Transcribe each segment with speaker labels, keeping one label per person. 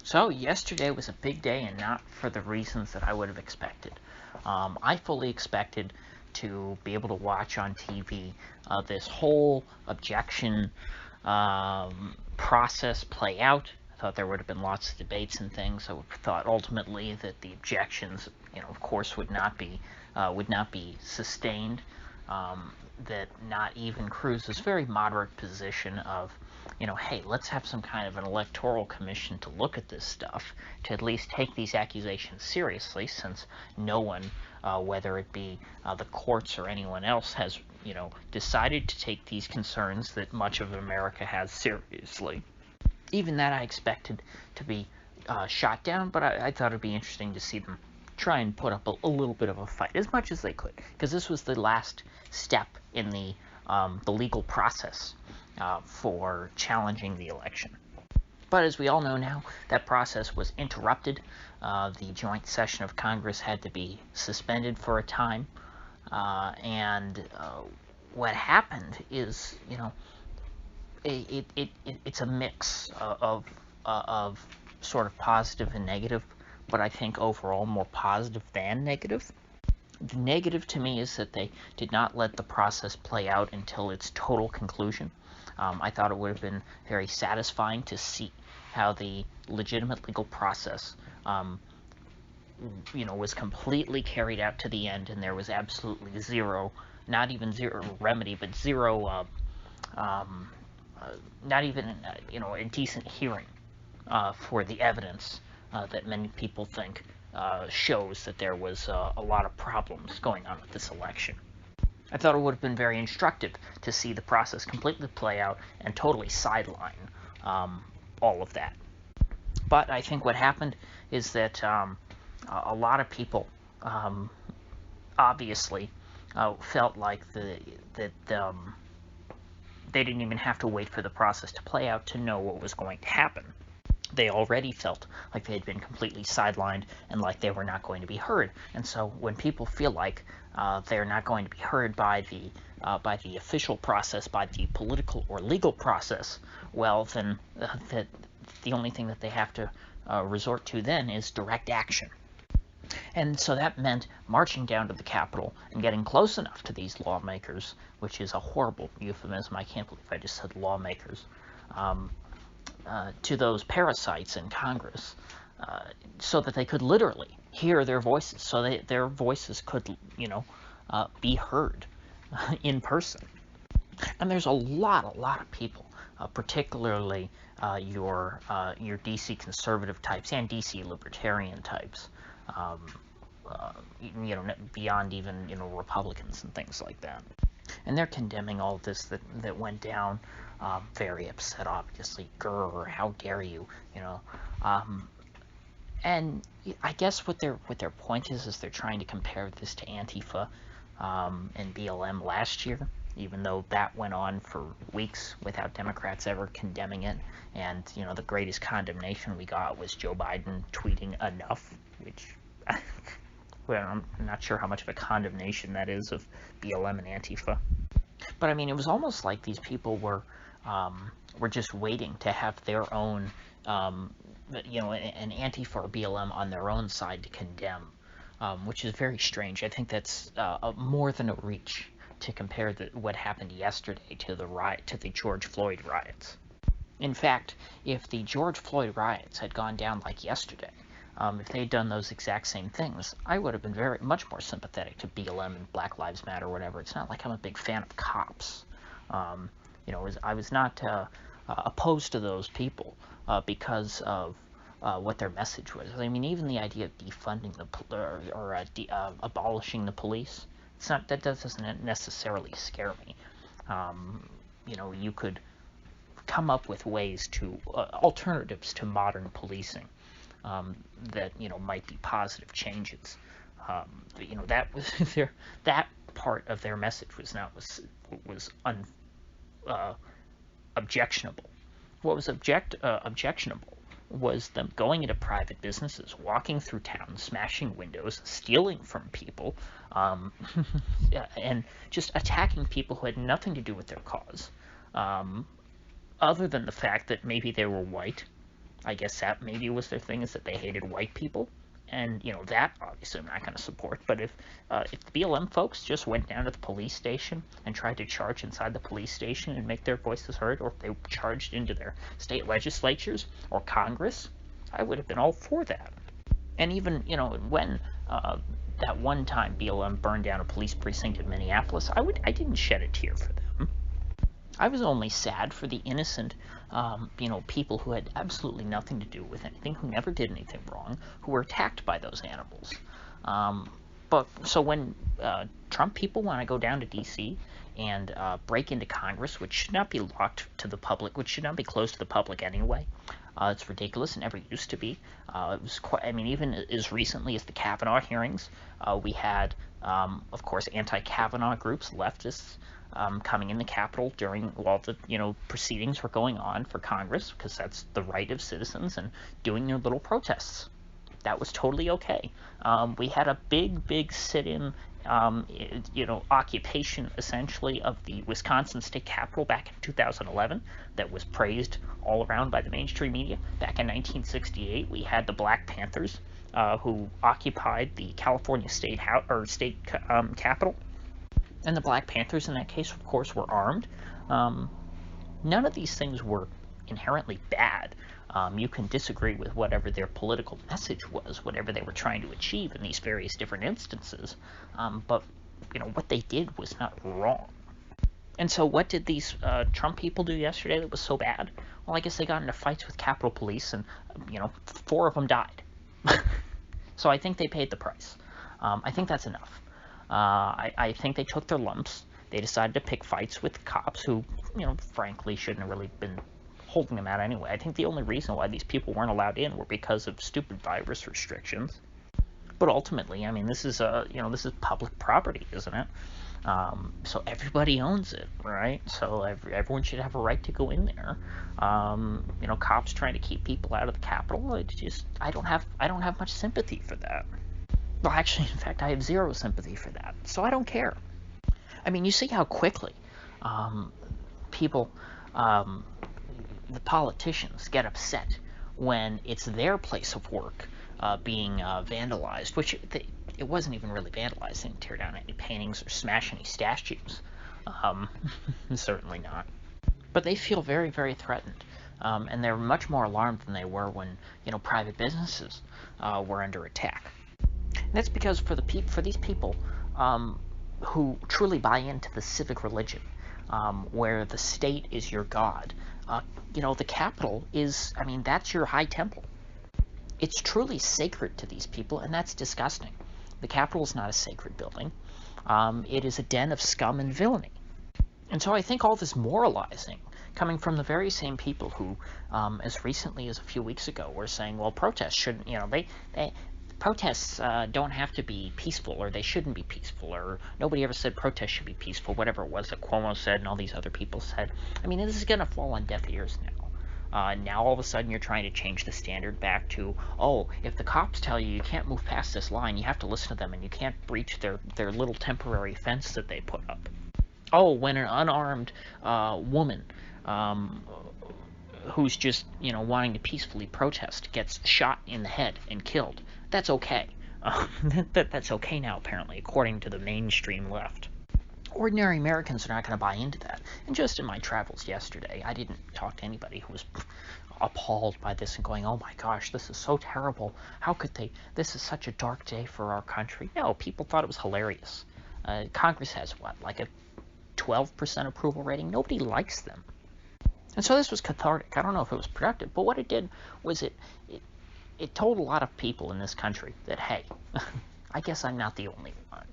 Speaker 1: So yesterday was a big day, and not for the reasons that I would have expected. I fully expected to be able to watch on TV this whole objection process play out. I thought there would have been lots of debates and things. I thought ultimately that the objections, of course, would not be sustained. That not even Cruz's very moderate position of, hey, let's have some kind of an electoral commission to look at this stuff, to at least take these accusations seriously, since no one, whether it be the courts or anyone else, has, decided to take these concerns that much of America has seriously. Even that I expected to be shot down, but I thought it'd be interesting to see them try and put up a little bit of a fight, as much as they could, because this was the last step in the legal process for challenging the election. But as we all know now, that process was interrupted. The joint session of Congress had to be suspended for a time, and what happened is, it's a mix of sort of positive and negative, but I think overall more positive than negative. The negative to me is that they did not let the process play out until its total conclusion. I thought it would have been very satisfying to see how the legitimate legal process was completely carried out to the end, and there was absolutely zero, not even zero remedy, but zero, not even, a decent hearing for the evidence that many people think shows that there was a lot of problems going on with this election. I thought it would have been very instructive to see the process completely play out and totally sideline all of that. But I think what happened is that a lot of people obviously felt like that they didn't even have to wait for the process to play out to know what was going to happen. They already felt like they had been completely sidelined and like they were not going to be heard. And so when people feel like they're not going to be heard by the official process, by the political or legal process, well, then that the only thing that they have to resort to then is direct action. And so that meant marching down to the Capitol and getting close enough to these lawmakers, which is a horrible euphemism. I can't believe I just said lawmakers. To those parasites in Congress, so that they could literally hear their voices, so that their voices could, be heard in person. And there's a lot of people, particularly your DC conservative types and DC libertarian types, beyond even Republicans and things like that. And they're condemning all of this that went down. Very upset, obviously. Grr, how dare you? And I guess what their point is they're trying to compare this to Antifa and BLM last year, even though that went on for weeks without Democrats ever condemning it. And the greatest condemnation we got was Joe Biden tweeting enough, which well, I'm not sure how much of a condemnation that is of BLM and Antifa. But I mean, it was almost like these people were just waiting to have their own, an Antifa or BLM on their own side to condemn, which is very strange. I think that's more than a reach to compare what happened yesterday to the George Floyd riots. In fact, if the George Floyd riots had gone down like yesterday, if they'd done those exact same things, I would have been much more sympathetic to BLM and Black Lives Matter or whatever. It's not like I'm a big fan of cops. I was not opposed to those people because of what their message was. I mean, even the idea of defunding abolishing the police, that doesn't necessarily scare me. You could come up with ways to alternatives to modern policing that might be positive changes. That was that part of their message was objectionable. What was objectionable was them going into private businesses, walking through town, smashing windows, stealing from people, and just attacking people who had nothing to do with their cause, other than the fact that maybe they were white, I guess that maybe was their thing, is that they hated white people. And, that obviously I'm not going to support. But if the BLM folks just went down to the police station and tried to charge inside the police station and make their voices heard, or if they charged into their state legislatures or Congress, I would have been all for that. And even, when that one time BLM burned down a police precinct in Minneapolis, I didn't shed a tear for them. I was only sad for the innocent, people who had absolutely nothing to do with anything, who never did anything wrong, who were attacked by those animals. But so when Trump people want to go down to D.C. and break into Congress, which should not be locked to the public, which should not be closed to the public anyway, it's ridiculous. It never used to be. It was quite. I mean, even as recently as the Kavanaugh hearings, we had, of course, anti-Kavanaugh groups, leftists, coming in the Capitol while the proceedings were going on for Congress, because that's the right of citizens, and doing their little protests. That was totally okay. We had a big sit-in, occupation essentially of the Wisconsin State Capitol back in 2011 that was praised all around by the mainstream media. Back in 1968, we had the Black Panthers who occupied the California state Capitol. And the Black Panthers in that case, of course, were armed. None of these things were inherently bad. You can disagree with whatever their political message was, whatever they were trying to achieve in these various different instances. But, what they did was not wrong. And so what did these Trump people do yesterday that was so bad? Well, I guess they got into fights with Capitol Police, and, 4 of them died. So I think they paid the price. I think that's enough. I think they took their lumps. They decided to pick fights with cops who, frankly, shouldn't have really been holding them out anyway. I think the only reason why these people weren't allowed in were because of stupid virus restrictions. But ultimately, I mean, this is public property, isn't it? So everybody owns it, right? So everyone should have a right to go in there. Cops trying to keep people out of the Capitol. I don't have much sympathy for that. Well, actually, in fact, I have zero sympathy for that. So I don't care. I mean, you see how quickly people, the politicians, get upset when it's their place of work being vandalized, which it wasn't even really vandalized. They didn't tear down any paintings or smash any statues. Certainly not. But they feel very, very threatened. And they're much more alarmed than they were when, private businesses were under attack. And that's because for these people who truly buy into the civic religion, where the state is your god, the Capitol is, that's your high temple. It's truly sacred to these people, and that's disgusting. The Capitol is not a sacred building. It is a den of scum and villainy. And so I think all this moralizing, coming from the very same people who, as recently as a few weeks ago, were saying, well, protests shouldn't, protests don't have to be peaceful, or they shouldn't be peaceful, or nobody ever said protests should be peaceful, whatever it was that Cuomo said and all these other people said. I mean, this is going to fall on deaf ears now. Now all of a sudden you're trying to change the standard back to, oh, if the cops tell you can't move past this line, you have to listen to them, and you can't breach their little temporary fence that they put up. Oh, when an unarmed woman who's just, wanting to peacefully protest gets shot in the head and killed, that's okay. That's okay now, apparently, according to the mainstream left. Ordinary Americans are not going to buy into that. And just in my travels yesterday, I didn't talk to anybody who was appalled by this and going, oh my gosh, this is so terrible. How could they? This is such a dark day for our country. No, people thought it was hilarious. Congress has what, like a 12% approval rating? Nobody likes them. And so this was cathartic. I don't know if it was productive, but what it did was it told a lot of people in this country that, hey, I guess I'm not the only one.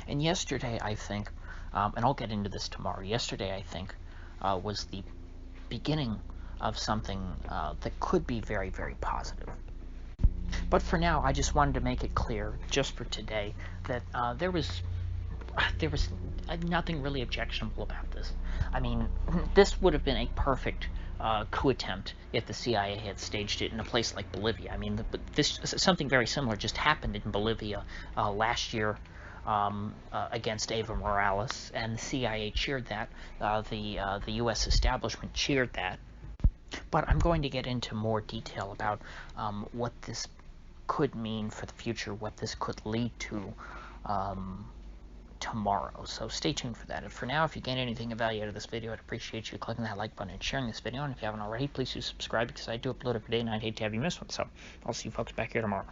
Speaker 1: And yesterday, I think, and I'll get into this tomorrow, yesterday, I think, was the beginning of something that could be very, very positive. But for now, I just wanted to make it clear, just for today, that there was nothing really objectionable about this. I mean, this would have been a perfect coup attempt if the CIA had staged it in a place like Bolivia. I mean, something very similar just happened in Bolivia last year against Evo Morales, and the CIA cheered that. The U.S. establishment cheered that. But I'm going to get into more detail about what this could mean for the future, what this could lead to tomorrow. So stay tuned for that. And for now, if you gain anything of value out of this video, I'd appreciate you clicking that like button and sharing this video. And if you haven't already, please do subscribe, because I do upload every day and I'd hate to have you miss one. So I'll see you folks back here tomorrow.